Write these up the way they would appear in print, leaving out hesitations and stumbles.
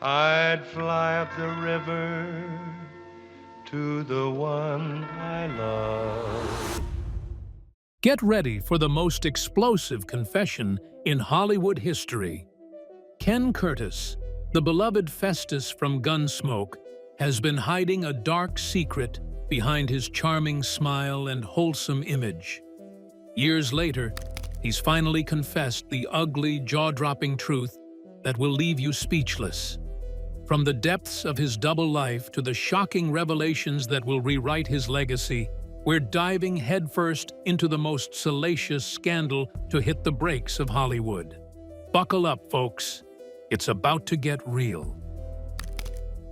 I'd fly up the river to the one I love. Get ready for the most explosive confession in Hollywood history. Ken Curtis, the beloved Festus from Gunsmoke, has been hiding a dark secret behind his charming smile and wholesome image. Years later, he's finally confessed the ugly, jaw-dropping truth that will leave you speechless. From the depths of his double life to the shocking revelations that will rewrite his legacy, we're diving headfirst into the most salacious scandal to hit the brakes of Hollywood. Buckle up, folks. It's about to get real.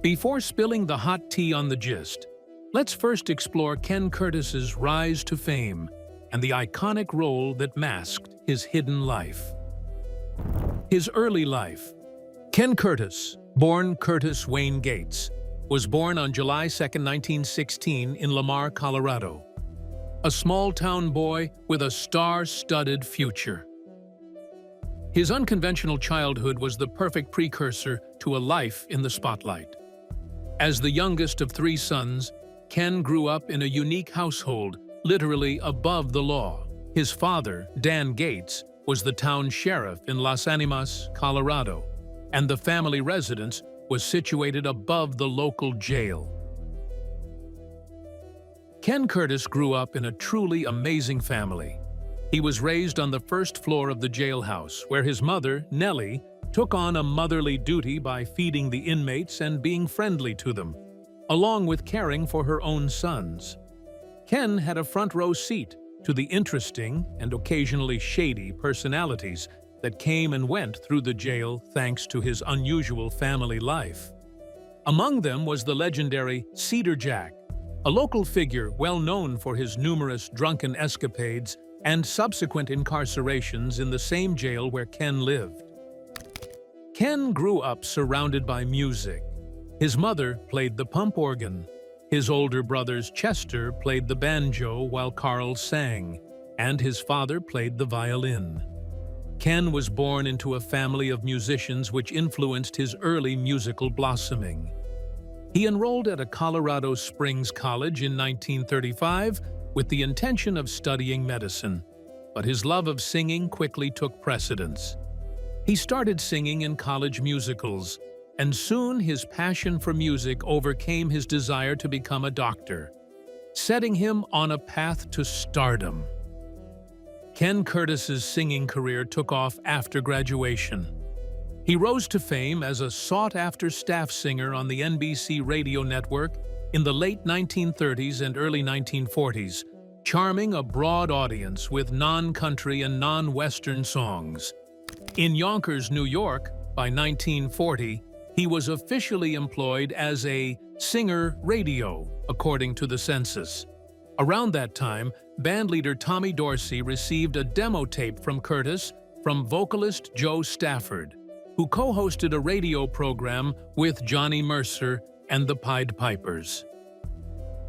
Before spilling the hot tea on the gist, let's first explore Ken Curtis's rise to fame and the iconic role that masked his hidden life. His early life. Ken Curtis, born Curtis Wayne Gates, was born on July 2, 1916 in Lamar, Colorado. A small-town boy with a star-studded future. His unconventional childhood was the perfect precursor to a life in the spotlight. As the youngest of 3 sons, Ken grew up in a unique household, literally above the law. His father, Dan Gates, was the town sheriff in Las Animas, Colorado, and the family residence was situated above the local jail. Ken Curtis grew up in a truly amazing family. He was raised on the first floor of the jailhouse, where his mother, Nellie, took on a motherly duty by feeding the inmates and being friendly to them, along with caring for her own sons. Ken had a front-row seat to the interesting and occasionally shady personalities that came and went through the jail thanks to his unusual family life. Among them was the legendary Cedar Jack, a local figure well known for his numerous drunken escapades and subsequent incarcerations in the same jail where Ken lived. Ken grew up surrounded by music. His mother played the pump organ. His older brothers Chester played the banjo while Carl sang, and his father played the violin. Ken was born into a family of musicians which influenced his early musical blossoming. He enrolled at a Colorado Springs college in 1935 with the intention of studying medicine, but his love of singing quickly took precedence. He started singing in college musicals, and soon his passion for music overcame his desire to become a doctor, setting him on a path to stardom. Ken Curtis's singing career took off after graduation. He rose to fame as a sought-after staff singer on the NBC radio network in the late 1930s and early 1940s, charming a broad audience with non-country and non-Western songs. In Yonkers, New York, by 1940, he was officially employed as a singer radio, according to the census. Around that time, bandleader Tommy Dorsey received a demo tape from Curtis from vocalist Joe Stafford, who co-hosted a radio program with Johnny Mercer and the Pied Pipers.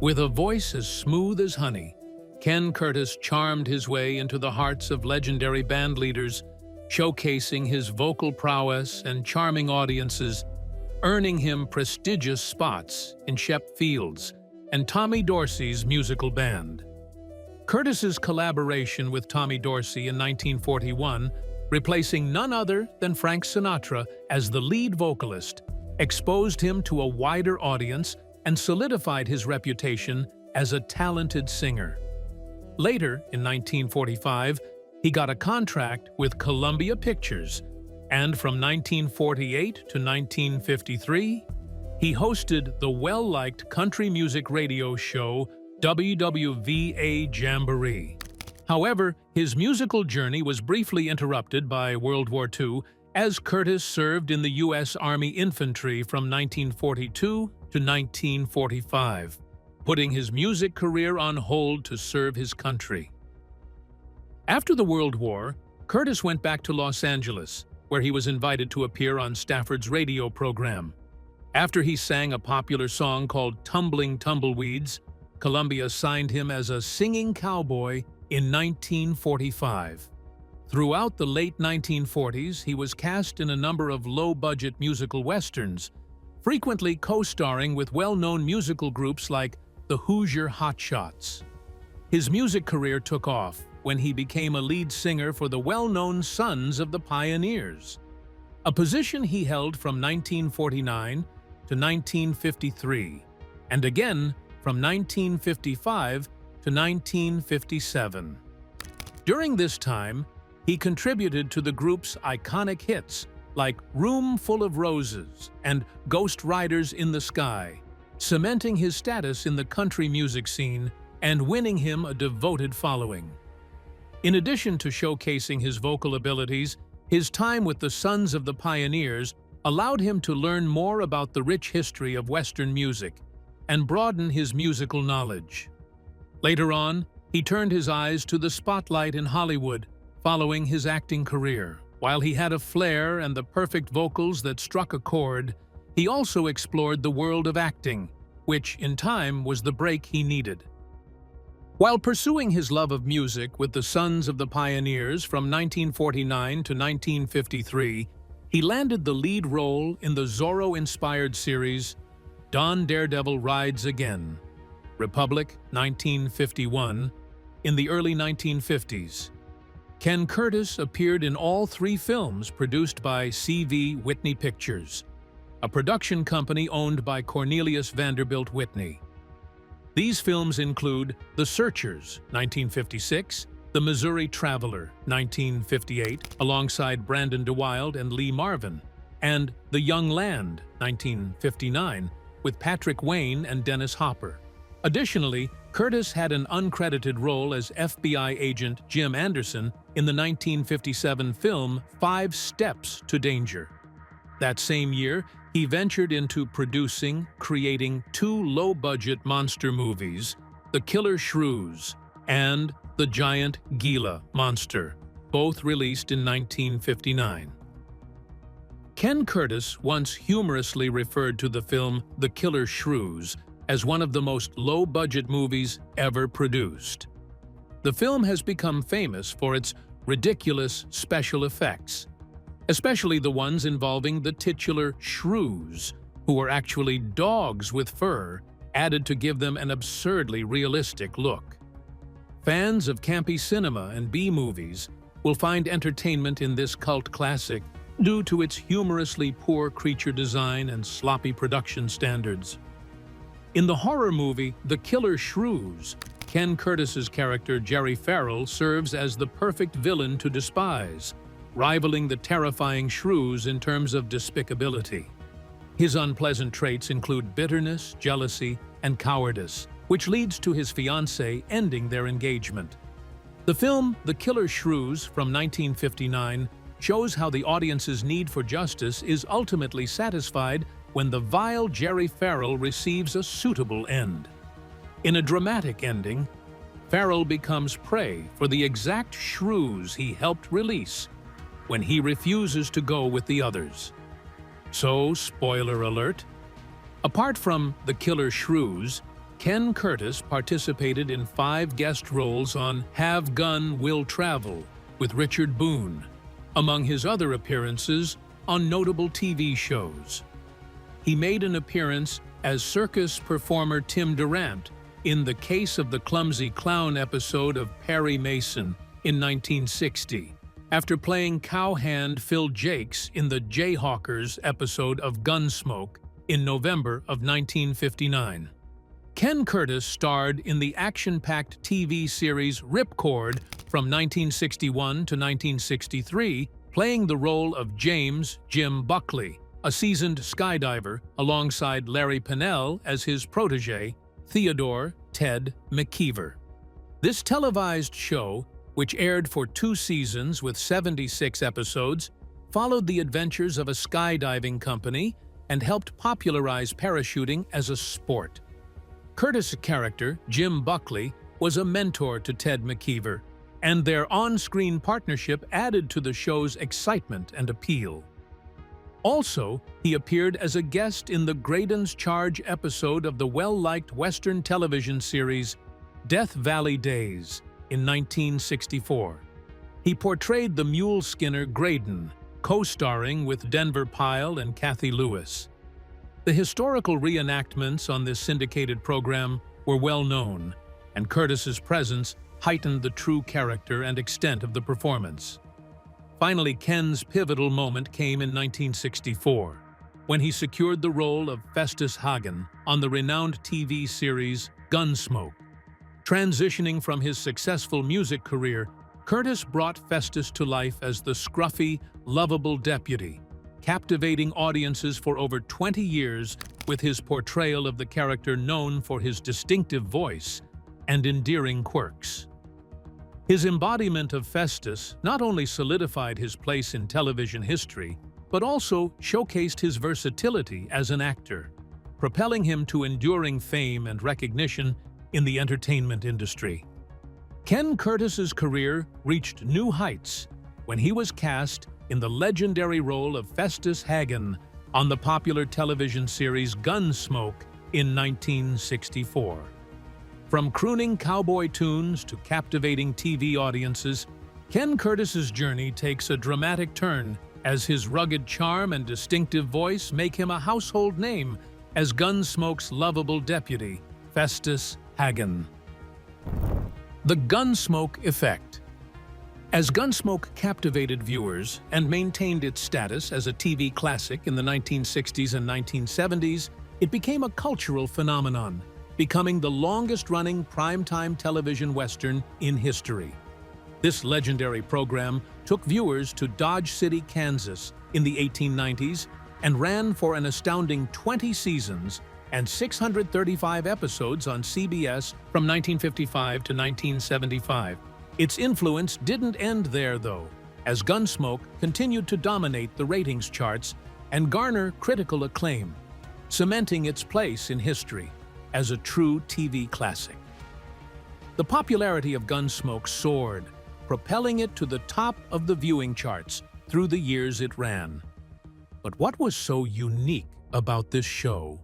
With a voice as smooth as honey, Ken Curtis charmed his way into the hearts of legendary bandleaders, showcasing his vocal prowess and charming audiences, earning him prestigious spots in Shep Field's and Tommy Dorsey's musical band. Curtis's collaboration with Tommy Dorsey in 1941, replacing none other than Frank Sinatra as the lead vocalist, exposed him to a wider audience and solidified his reputation as a talented singer. Later, in 1945, he got a contract with Columbia Pictures, and from 1948 to 1953, he hosted the well-liked country music radio show WWVA Jamboree. However, his musical journey was briefly interrupted by World War II as Curtis served in the U.S. Army Infantry from 1942 to 1945, putting his music career on hold to serve his country. After the World War, Curtis went back to Los Angeles, where he was invited to appear on Stafford's radio program. After he sang a popular song called Tumbling Tumbleweeds, Columbia signed him as a singing cowboy in 1945. Throughout the late 1940s, he was cast in a number of low-budget musical westerns, frequently co-starring with well-known musical groups like the Hoosier Hotshots. His music career took off when he became a lead singer for the well-known Sons of the Pioneers, a position he held from 1949 to 1953, and again from 1955 to 1957. During this time, he contributed to the group's iconic hits like Room Full of Roses and Ghost Riders in the Sky, cementing his status in the country music scene and winning him a devoted following. In addition to showcasing his vocal abilities, his time with the Sons of the Pioneers allowed him to learn more about the rich history of Western music and broaden his musical knowledge. Later on, he turned his eyes to the spotlight in Hollywood following his acting career. While he had a flair and the perfect vocals that struck a chord, he also explored the world of acting, which, in time, was the break he needed. While pursuing his love of music with the Sons of the Pioneers from 1949 to 1953, he landed the lead role in the Zorro-inspired series Don Daredevil Rides Again, Republic, 1951, in the early 1950s. Ken Curtis appeared in all three films produced by C.V. Whitney Pictures, a production company owned by Cornelius Vanderbilt Whitney. These films include The Searchers, 1956, The Missouri Traveler, 1958, alongside Brandon DeWilde and Lee Marvin, and The Young Land, 1959, with Patrick Wayne and Dennis Hopper. Additionally, Curtis had an uncredited role as FBI agent Jim Anderson in the 1957 film 5 Steps to Danger. That same year, he ventured into creating two low-budget monster movies, The Killer Shrews and The Giant Gila Monster, both released in 1959. Ken Curtis once humorously referred to the film The Killer Shrews as one of the most low-budget movies ever produced. The film has become famous for its ridiculous special effects, especially the ones involving the titular shrews, who were actually dogs with fur added to give them an absurdly realistic look. Fans of campy cinema and B-movies will find entertainment in this cult classic due to its humorously poor creature design and sloppy production standards. In the horror movie The Killer Shrews, Ken Curtis's character Jerry Farrell serves as the perfect villain to despise, rivaling the terrifying shrews in terms of despicability. His unpleasant traits include bitterness, jealousy, and cowardice, which leads to his fiancée ending their engagement. The film The Killer Shrews from 1959 shows how the audience's need for justice is ultimately satisfied when the vile Jerry Farrell receives a suitable end. In a dramatic ending, Farrell becomes prey for the exact shrews he helped release when he refuses to go with the others. So, spoiler alert, apart from The Killer Shrews, Ken Curtis participated in 5 guest roles on Have Gun, Will Travel with Richard Boone, among his other appearances on notable TV shows. He made an appearance as circus performer Tim Durant in The Case of the Clumsy Clown episode of Perry Mason in 1960, after playing cowhand Phil Jakes in the Jayhawkers episode of Gunsmoke in November of 1959. Ken Curtis starred in the action-packed TV series Ripcord from 1961 to 1963, playing the role of James Jim Buckley, a seasoned skydiver, alongside Larry Pennell as his protege, Theodore Ted McKeever. This televised show, which aired for 2 seasons with 76 episodes, followed the adventures of a skydiving company and helped popularize parachuting as a sport. Curtis' character, Jim Buckley, was a mentor to Ted McKeever, and their on-screen partnership added to the show's excitement and appeal. Also, he appeared as a guest in the Graydon's Charge episode of the well-liked Western television series Death Valley Days in 1964. He portrayed the mule skinner Graydon, co-starring with Denver Pyle and Kathy Lewis. The historical reenactments on this syndicated program were well known, and Curtis's presence heightened the true character and extent of the performance. Finally, Ken's pivotal moment came in 1964, when he secured the role of Fesus Hagen on the renowned TV series Gunsmoke. Transitioning from his successful music career, Curtis brought Festus to life as the scruffy, lovable deputy, captivating audiences for over 20 years with his portrayal of the character known for his distinctive voice and endearing quirks. His embodiment of Festus not only solidified his place in television history, but also showcased his versatility as an actor, propelling him to enduring fame and recognition in the entertainment industry. Ken Curtis's career reached new heights when he was cast in the legendary role of Fesus Hagen on the popular television series Gunsmoke in 1964. From crooning cowboy tunes to captivating TV audiences, Ken Curtis's journey takes a dramatic turn as his rugged charm and distinctive voice make him a household name as Gunsmoke's lovable deputy, Festus Hagen. The Gunsmoke Effect. As Gunsmoke captivated viewers and maintained its status as a TV classic in the 1960s and 1970s, it became a cultural phenomenon, becoming the longest-running primetime television western in history. This legendary program took viewers to Dodge City, Kansas in the 1890s and ran for an astounding 20 seasons and 635 episodes on CBS from 1955 to 1975. Its influence didn't end there, though, as Gunsmoke continued to dominate the ratings charts and garner critical acclaim, cementing its place in history as a true TV classic. The popularity of Gunsmoke soared, propelling it to the top of the viewing charts through the years it ran. But what was so unique about this show?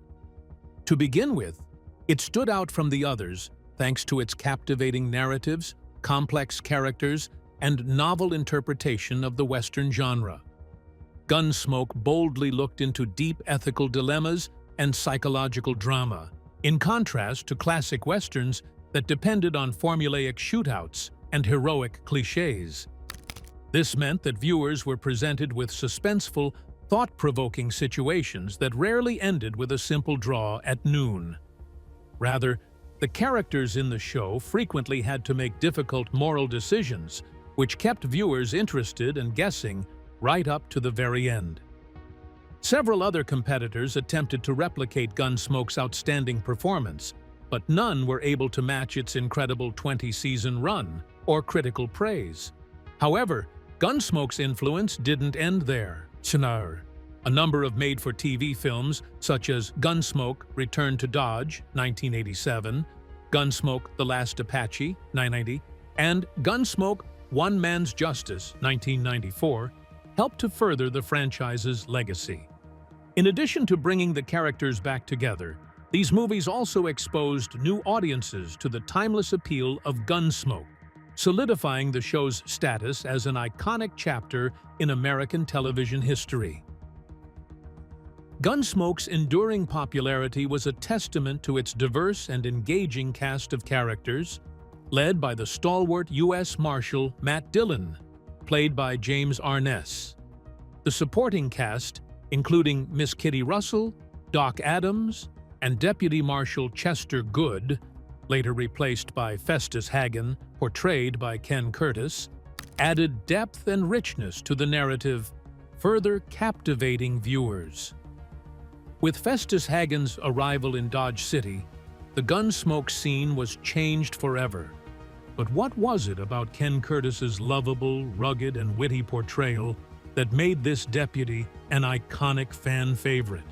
To begin with, it stood out from the others thanks to its captivating narratives, complex characters, and novel interpretation of the Western genre. Gunsmoke boldly looked into deep ethical dilemmas and psychological drama, in contrast to classic Westerns that depended on formulaic shootouts and heroic cliches. This meant that viewers were presented with suspenseful, thought-provoking situations that rarely ended with a simple draw at noon. Rather, the characters in the show frequently had to make difficult moral decisions, which kept viewers interested and guessing right up to the very end. Several other competitors attempted to replicate Gunsmoke's outstanding performance, but none were able to match its incredible 20-season run or critical praise. However, Gunsmoke's influence didn't end there. A number of made-for-TV films, such as Gunsmoke: Return to Dodge, 1987, Gunsmoke: The Last Apache, 1990, and Gunsmoke: One Man's Justice, 1994, helped to further the franchise's legacy. In addition to bringing the characters back together, these movies also exposed new audiences to the timeless appeal of Gunsmoke, solidifying the show's status as an iconic chapter in American television history. Gunsmoke's enduring popularity was a testament to its diverse and engaging cast of characters, led by the stalwart U.S. Marshal Matt Dillon, played by James Arness. The supporting cast, including Miss Kitty Russell, Doc Adams, and Deputy Marshal Chester Good, later replaced by Festus Hagen, portrayed by Ken Curtis, added depth and richness to the narrative, further captivating viewers. With Festus Hagen's arrival in Dodge City, the Gunsmoke scene was changed forever. But what was it about Ken Curtis's lovable, rugged, and witty portrayal that made this deputy an iconic fan favorite?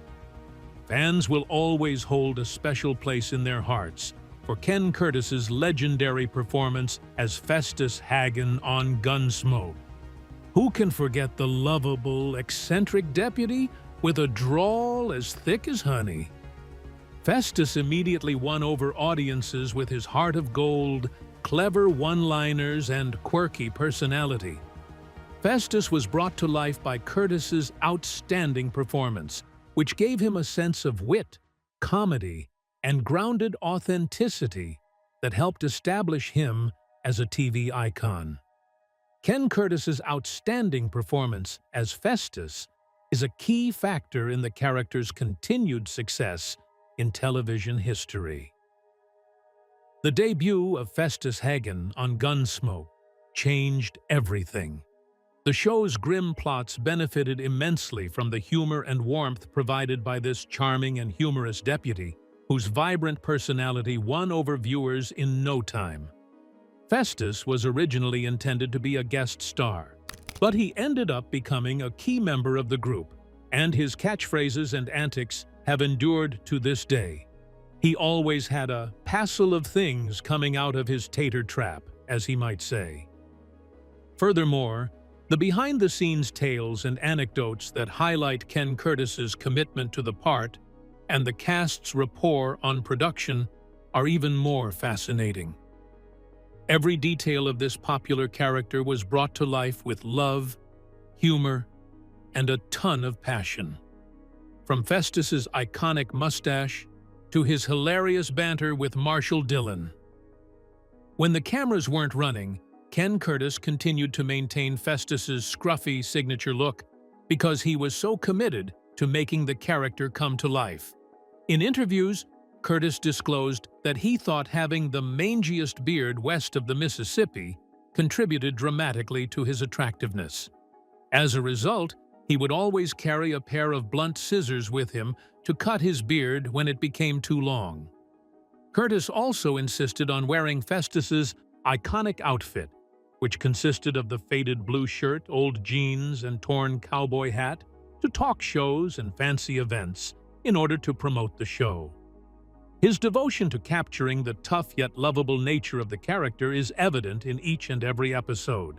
Fans will always hold a special place in their hearts for Ken Curtis's legendary performance as Festus Hagen on Gunsmoke. Who can forget the lovable, eccentric deputy with a drawl as thick as honey? Festus immediately won over audiences with his heart of gold clever one-liners and quirky personality. Festus was brought to life by Curtis's outstanding performance, which gave him a sense of wit, comedy, and grounded authenticity that helped establish him as a TV icon. Ken Curtis's outstanding performance as Festus is a key factor in the character's continued success in television history. The debut of Fesus Hagen on Gunsmoke changed everything. The show's grim plots benefited immensely from the humor and warmth provided by this charming and humorous deputy, whose vibrant personality won over viewers in no time. Festus was originally intended to be a guest star, but he ended up becoming a key member of the group, and his catchphrases and antics have endured to this day. He always had a passel of things coming out of his tater trap, as he might say. Furthermore, the behind-the-scenes tales and anecdotes that highlight Ken Curtis's commitment to the part and the cast's rapport on production are even more fascinating. Every detail of this popular character was brought to life with love, humor, and a ton of passion. From Festus's iconic mustache to his hilarious banter with Marshall Dillon. When the cameras weren't running, Ken Curtis continued to maintain Festus's scruffy signature look because he was so committed to making the character come to life. In interviews, Curtis disclosed that he thought having the mangiest beard west of the Mississippi contributed dramatically to his attractiveness. As a result, he would always carry a pair of blunt scissors with him to cut his beard when it became too long. Curtis also insisted on wearing Festus's iconic outfit, which consisted of the faded blue shirt, old jeans, and torn cowboy hat, to talk shows and fancy events in order to promote the show. His devotion to capturing the tough yet lovable nature of the character is evident in each and every episode.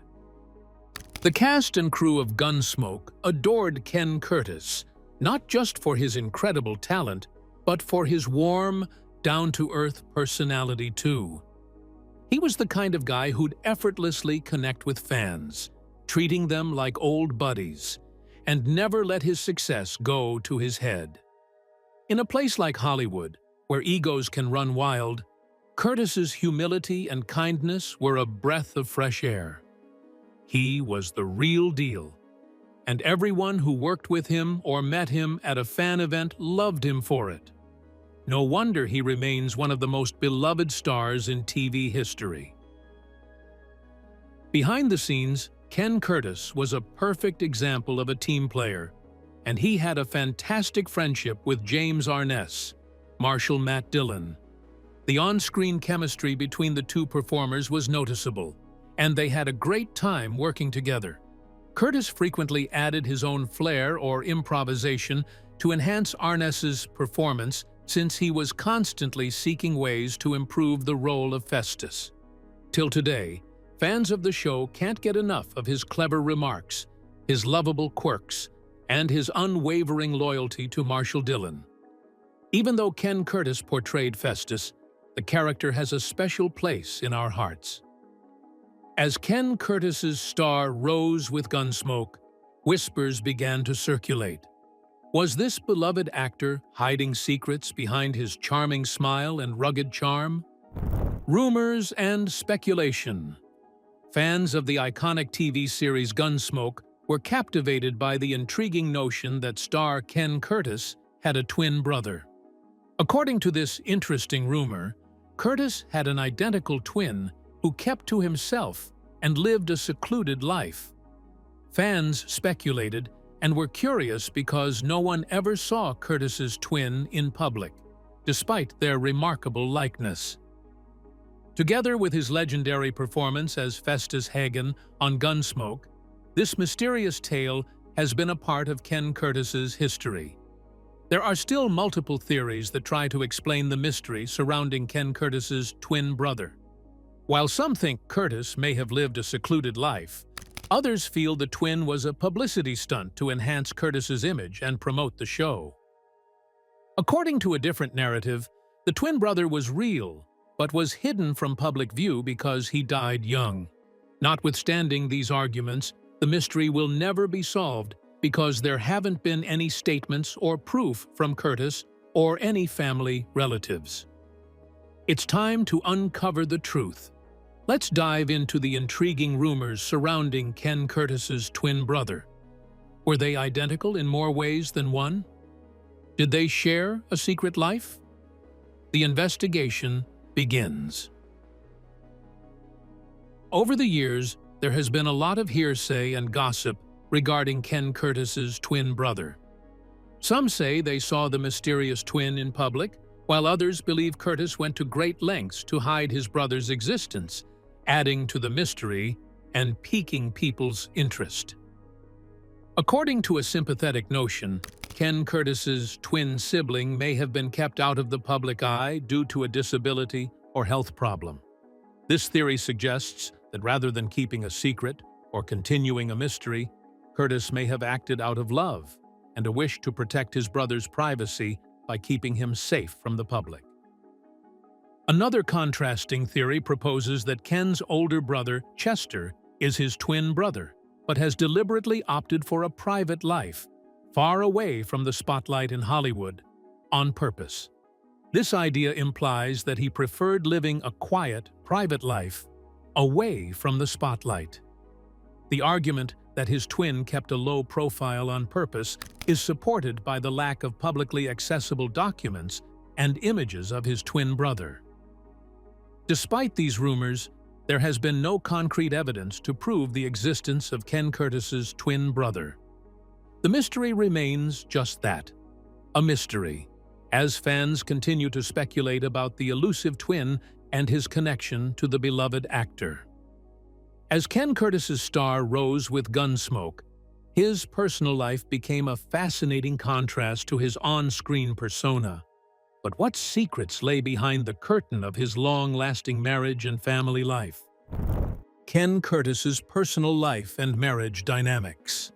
The cast and crew of Gunsmoke adored Ken Curtis, not just for his incredible talent, but for his warm, down-to-earth personality too. He was the kind of guy who'd effortlessly connect with fans, treating them like old buddies, and never let his success go to his head. In a place like Hollywood, where egos can run wild, Curtis's humility and kindness were a breath of fresh air. He was the real deal, and everyone who worked with him or met him at a fan event loved him for it. No wonder he remains one of the most beloved stars in TV history. Behind the scenes, Ken Curtis was a perfect example of a team player, and he had a fantastic friendship with James Arness, Marshall Matt Dillon. The on-screen chemistry between the two performers was noticeable, and they had a great time working together. Curtis frequently added his own flair or improvisation to enhance Arness's performance, since he was constantly seeking ways to improve the role of Festus. Till today, fans of the show can't get enough of his clever remarks, his lovable quirks, and his unwavering loyalty to Marshall Dillon. Even though Ken Curtis portrayed Festus, the character has a special place in our hearts. As Ken Curtis's star rose with Gunsmoke, whispers began to circulate. Was this beloved actor hiding secrets behind his charming smile and rugged charm? Rumors and speculation. Fans of the iconic TV series Gunsmoke were captivated by the intriguing notion that star Ken Curtis had a twin brother. According to this interesting rumor, Curtis had an identical twin who kept to himself and lived a secluded life. Fans speculated and were curious because no one ever saw Curtis's twin in public, despite their remarkable likeness. Together with his legendary performance as Fesus Hagen on Gunsmoke, this mysterious tale has been a part of Ken Curtis's history. There are still multiple theories that try to explain the mystery surrounding Ken Curtis's twin brother. While some think Curtis may have lived a secluded life, others feel the twin was a publicity stunt to enhance Curtis's image and promote the show. According to a different narrative, the twin brother was real, but was hidden from public view because he died young. Notwithstanding these arguments, the mystery will never be solved because there haven't been any statements or proof from Curtis or any family relatives. It's time to uncover the truth. Let's dive into the intriguing rumors surrounding Ken Curtis's twin brother. Were they identical in more ways than one? Did they share a secret life? The investigation begins. Over the years, there has been a lot of hearsay and gossip regarding Ken Curtis's twin brother. Some say they saw the mysterious twin in public, while others believe Curtis went to great lengths to hide his brother's existence, adding to the mystery and piquing people's interest. According to a sympathetic notion, Ken Curtis's twin sibling may have been kept out of the public eye due to a disability or health problem. This theory suggests that rather than keeping a secret or continuing a mystery, Curtis may have acted out of love and a wish to protect his brother's privacy by keeping him safe from the public. Another contrasting theory proposes that Ken's older brother, Chester, is his twin brother, but has deliberately opted for a private life, far away from the spotlight in Hollywood, on purpose. This idea implies that he preferred living a quiet, private life, away from the spotlight. The argument that his twin kept a low profile on purpose is supported by the lack of publicly accessible documents and images of his twin brother. Despite these rumors, there has been no concrete evidence to prove the existence of Ken Curtis's twin brother. The mystery remains just that, a mystery, as fans continue to speculate about the elusive twin and his connection to the beloved actor. As Ken Curtis's star rose with Gunsmoke, his personal life became a fascinating contrast to his on-screen persona. But what secrets lay behind the curtain of his long-lasting marriage and family life? Ken Curtis's personal life and marriage dynamics.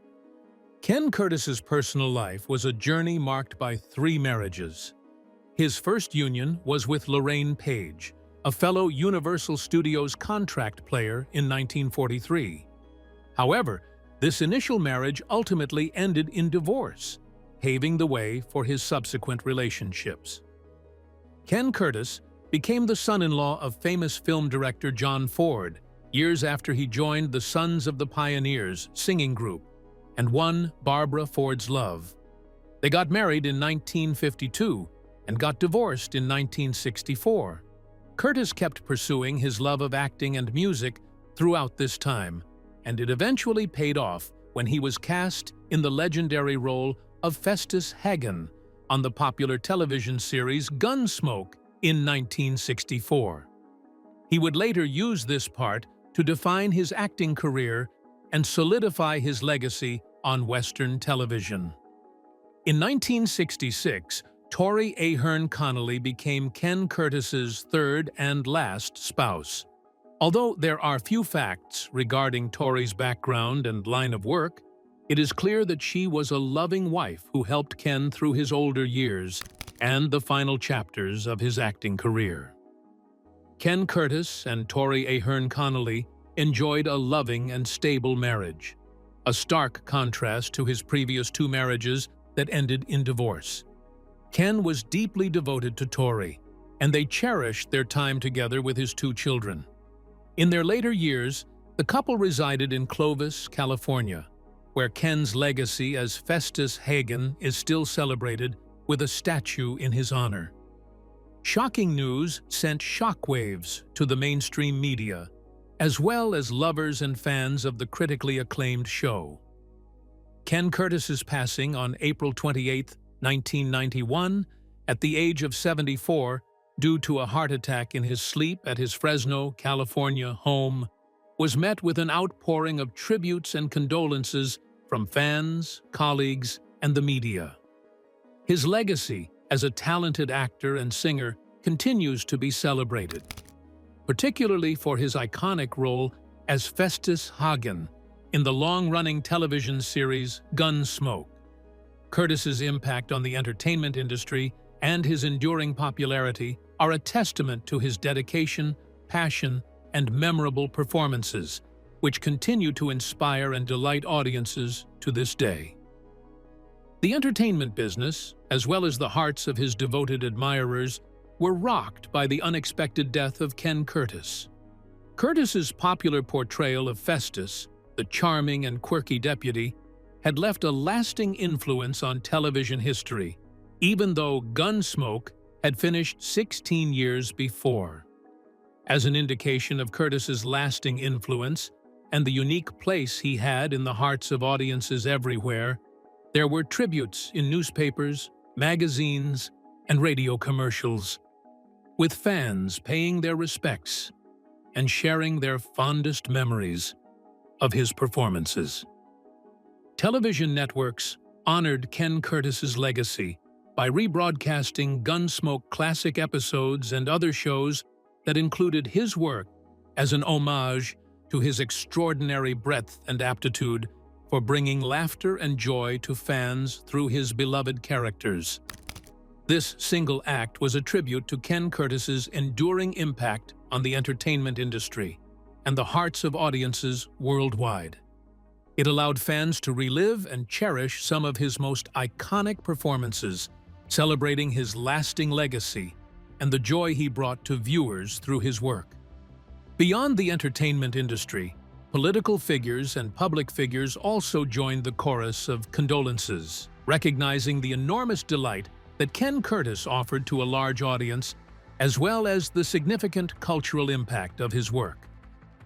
Ken Curtis's personal life was a journey marked by 3 marriages. His first union was with Lorraine Page, a fellow Universal Studios contract player in 1943. However, this initial marriage ultimately ended in divorce, paving the way for his subsequent relationships. Ken Curtis became the son-in-law of famous film director John Ford years after he joined the Sons of the Pioneers singing group and won Barbara Ford's love. They got married in 1952 and got divorced in 1964. Curtis kept pursuing his love of acting and music throughout this time, and it eventually paid off when he was cast in the legendary role of Festus Hagen on the popular television series Gunsmoke in 1964. He would later use this part to define his acting career and solidify his legacy on Western television. In 1966, Tori Ahern Connolly became Ken Curtis's third and last spouse. Although there are few facts regarding Tori's background and line of work, it is clear that she was a loving wife who helped Ken through his older years and the final chapters of his acting career. Ken Curtis and Tori Ahern Connolly enjoyed a loving and stable marriage, a stark contrast to his previous 2 marriages that ended in divorce. Ken was deeply devoted to Tori, and they cherished their time together with his 2 children. In their later years, the couple resided in Clovis, California, where Ken's legacy as Festus Hagen is still celebrated with a statue in his honor. Shocking news sent shockwaves to the mainstream media, as well as lovers and fans of the critically acclaimed show. Ken Curtis's passing on April 28, 1991, at the age of 74, due to a heart attack in his sleep at his Fresno, California home, was met with an outpouring of tributes and condolences from fans, colleagues, and the media. His legacy as a talented actor and singer continues to be celebrated, particularly for his iconic role as Festus Hagen in the long-running television series Gunsmoke. Curtis's impact on the entertainment industry and his enduring popularity are a testament to his dedication, passion, and memorable performances, which continue to inspire and delight audiences to this day. The entertainment business, as well as the hearts of his devoted admirers, were rocked by the unexpected death of Ken Curtis. Curtis's popular portrayal of Festus, the charming and quirky deputy, had left a lasting influence on television history, even though Gunsmoke had finished 16 years before. As an indication of Curtis's lasting influence and the unique place he had in the hearts of audiences everywhere, there were tributes in newspapers, magazines, and radio commercials, with fans paying their respects and sharing their fondest memories of his performances. Television networks honored Ken Curtis's legacy by rebroadcasting Gunsmoke classic episodes and other shows that included his work as an homage to his extraordinary breadth and aptitude for bringing laughter and joy to fans through his beloved characters. This single act was a tribute to Ken Curtis's enduring impact on the entertainment industry and the hearts of audiences worldwide. It allowed fans to relive and cherish some of his most iconic performances, celebrating his lasting legacy and the joy he brought to viewers through his work. Beyond the entertainment industry, political figures and public figures also joined the chorus of condolences, recognizing the enormous delight that Ken Curtis offered to a large audience, as well as the significant cultural impact of his work.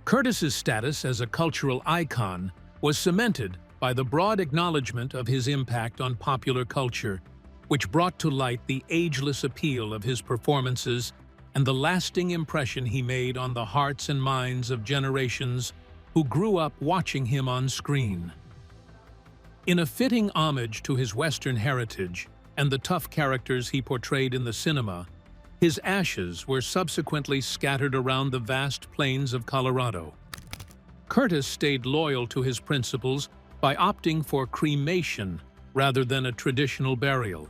Curtis's status as a cultural icon was cemented by the broad acknowledgement of his impact on popular culture, which brought to light the ageless appeal of his performances and the lasting impression he made on the hearts and minds of generations who grew up watching him on screen. In a fitting homage to his Western heritage and the tough characters he portrayed in the cinema, his ashes were subsequently scattered around the vast plains of Colorado. Curtis stayed loyal to his principles by opting for cremation rather than a traditional burial,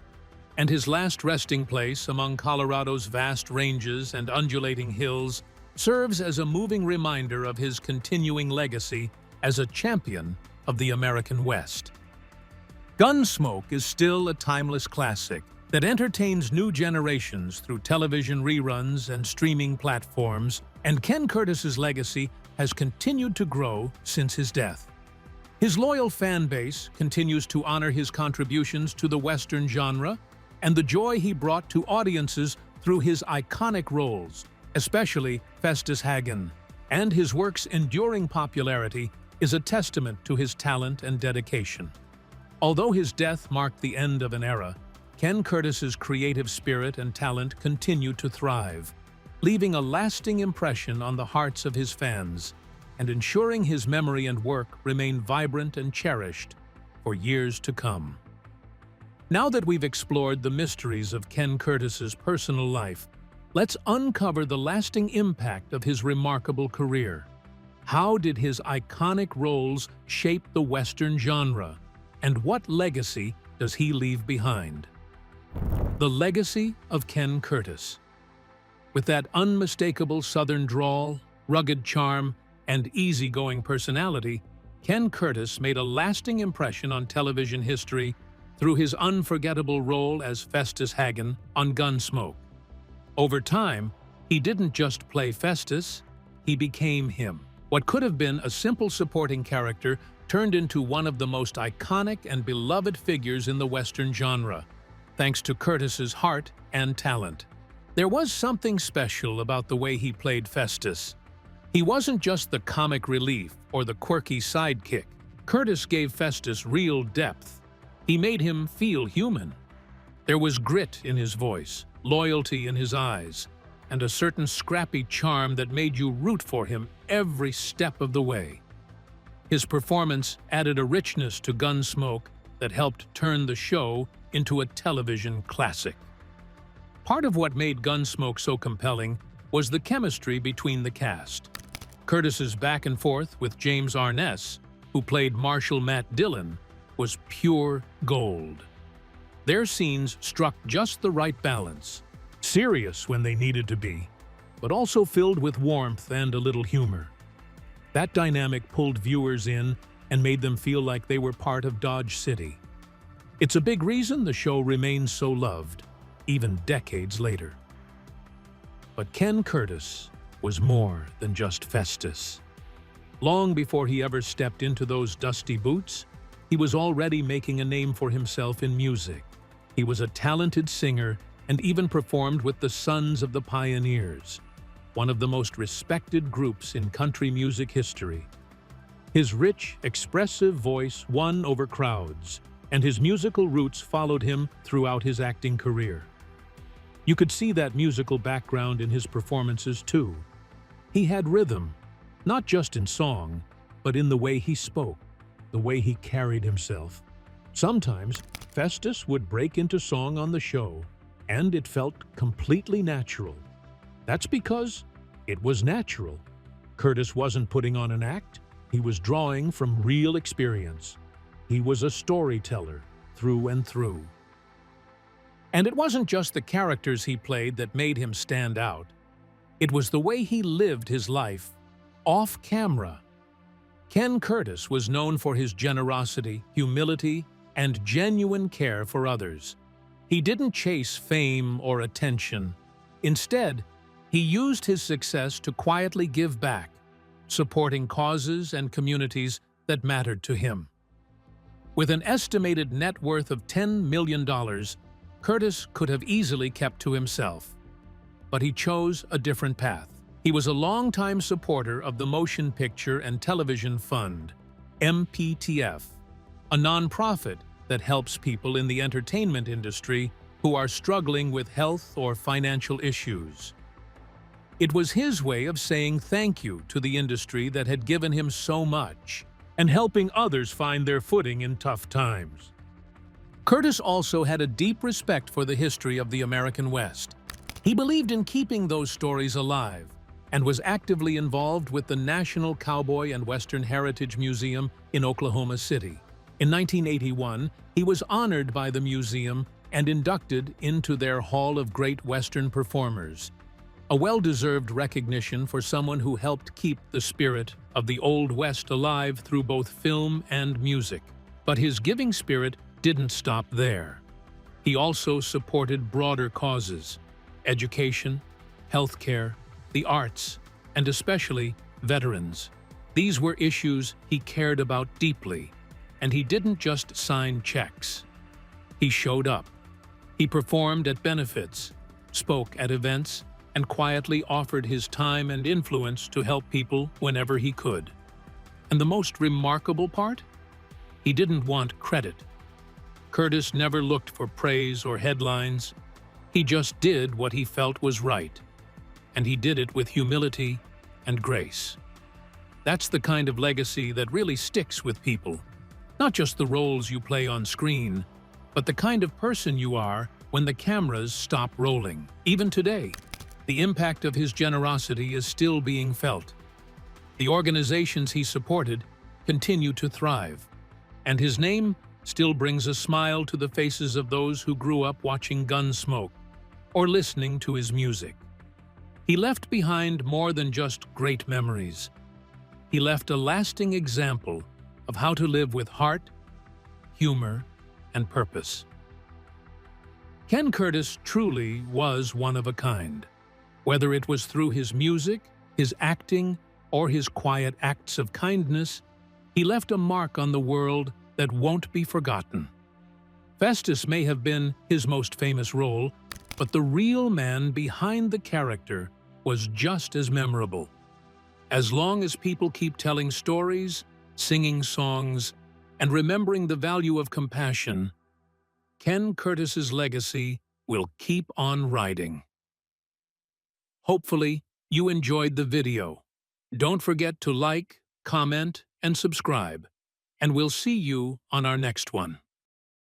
and his last resting place among Colorado's vast ranges and undulating hills serves as a moving reminder of his continuing legacy as a champion of the American West. Gunsmoke is still a timeless classic that entertains new generations through television reruns and streaming platforms, and Ken Curtis's legacy has continued to grow since his death. His loyal fan base continues to honor his contributions to the Western genre and the joy he brought to audiences through his iconic roles, especially Fesus Hagen, and his work's enduring popularity is a testament to his talent and dedication. Although his death marked the end of an era, Ken Curtis's creative spirit and talent continue to thrive, leaving a lasting impression on the hearts of his fans and ensuring his memory and work remain vibrant and cherished for years to come. Now that we've explored the mysteries of Ken Curtis's personal life, let's uncover the lasting impact of his remarkable career. How did his iconic roles shape the Western genre, and what legacy does he leave behind? The legacy of Ken Curtis. With that unmistakable Southern drawl, rugged charm, and easygoing personality, Ken Curtis made a lasting impression on television history through his unforgettable role as Fesus Hagen on Gunsmoke. Over time, he didn't just play Festus, he became him. What could have been a simple supporting character turned into one of the most iconic and beloved figures in the Western genre, thanks to Curtis's heart and talent. There was something special about the way he played Festus. He wasn't just the comic relief or the quirky sidekick. Curtis gave Festus real depth. He made him feel human. There was grit in his voice, loyalty in his eyes, and a certain scrappy charm that made you root for him every step of the way. His performance added a richness to Gunsmoke that helped turn the show into a television classic. Part of what made Gunsmoke so compelling was the chemistry between the cast. Curtis's back and forth with James Arness, who played Marshal Matt Dillon, was pure gold. Their scenes struck just the right balance, serious when they needed to be, but also filled with warmth and a little humor. That dynamic pulled viewers in and made them feel like they were part of Dodge City. It's a big reason the show remains so loved, even decades later. But Ken Curtis was more than just Festus. Long before he ever stepped into those dusty boots, he was already making a name for himself in music. He was a talented singer and even performed with the Sons of the Pioneers, one of the most respected groups in country music history. His rich, expressive voice won over crowds, and his musical roots followed him throughout his acting career. You could see that musical background in his performances too. He had rhythm, not just in song, but in the way he spoke, the way he carried himself. Sometimes, Festus would break into song on the show, and it felt completely natural. That's because it was natural. Curtis wasn't putting on an act, he was drawing from real experience. He was a storyteller through and through. And it wasn't just the characters he played that made him stand out. It was the way he lived his life, off camera. Ken Curtis was known for his generosity, humility, and genuine care for others. He didn't chase fame or attention. Instead, he used his success to quietly give back, supporting causes and communities that mattered to him. With an estimated net worth of $10 million, Curtis could have easily kept to himself. But he chose a different path. He was a longtime supporter of the Motion Picture and Television Fund, MPTF, a nonprofit that helps people in the entertainment industry who are struggling with health or financial issues. It was his way of saying thank you to the industry that had given him so much and helping others find their footing in tough times. Curtis also had a deep respect for the history of the American West. He believed in keeping those stories alive and was actively involved with the National Cowboy and Western Heritage Museum in Oklahoma City. In 1981, he was honored by the museum and inducted into their Hall of Great Western Performers, a well-deserved recognition for someone who helped keep the spirit of the Old West alive through both film and music. But his giving spirit didn't stop there. He also supported broader causes: education, healthcare, the arts, and especially veterans. These were issues he cared about deeply, and he didn't just sign checks. He showed up. He performed at benefits, spoke at events, and quietly offered his time and influence to help people whenever he could. And the most remarkable part? He didn't want credit. Curtis never looked for praise or headlines. He just did what he felt was right, and he did it with humility and grace. That's the kind of legacy that really sticks with people. Not just the roles you play on screen, but the kind of person you are when the cameras stop rolling. Even today, the impact of his generosity is still being felt. The organizations he supported continue to thrive, and his name still brings a smile to the faces of those who grew up watching Gunsmoke or listening to his music. He left behind more than just great memories. He left a lasting example of how to live with heart, humor, and purpose. Ken Curtis truly was one of a kind. Whether it was through his music, his acting, or his quiet acts of kindness, he left a mark on the world that won't be forgotten. Festus may have been his most famous role, but the real man behind the character was just as memorable. As long as people keep telling stories, singing songs, and remembering the value of compassion, Ken Curtis's legacy will keep on riding. Hopefully, you enjoyed the video. Don't forget to like, comment, and subscribe, and we'll see you on our next one.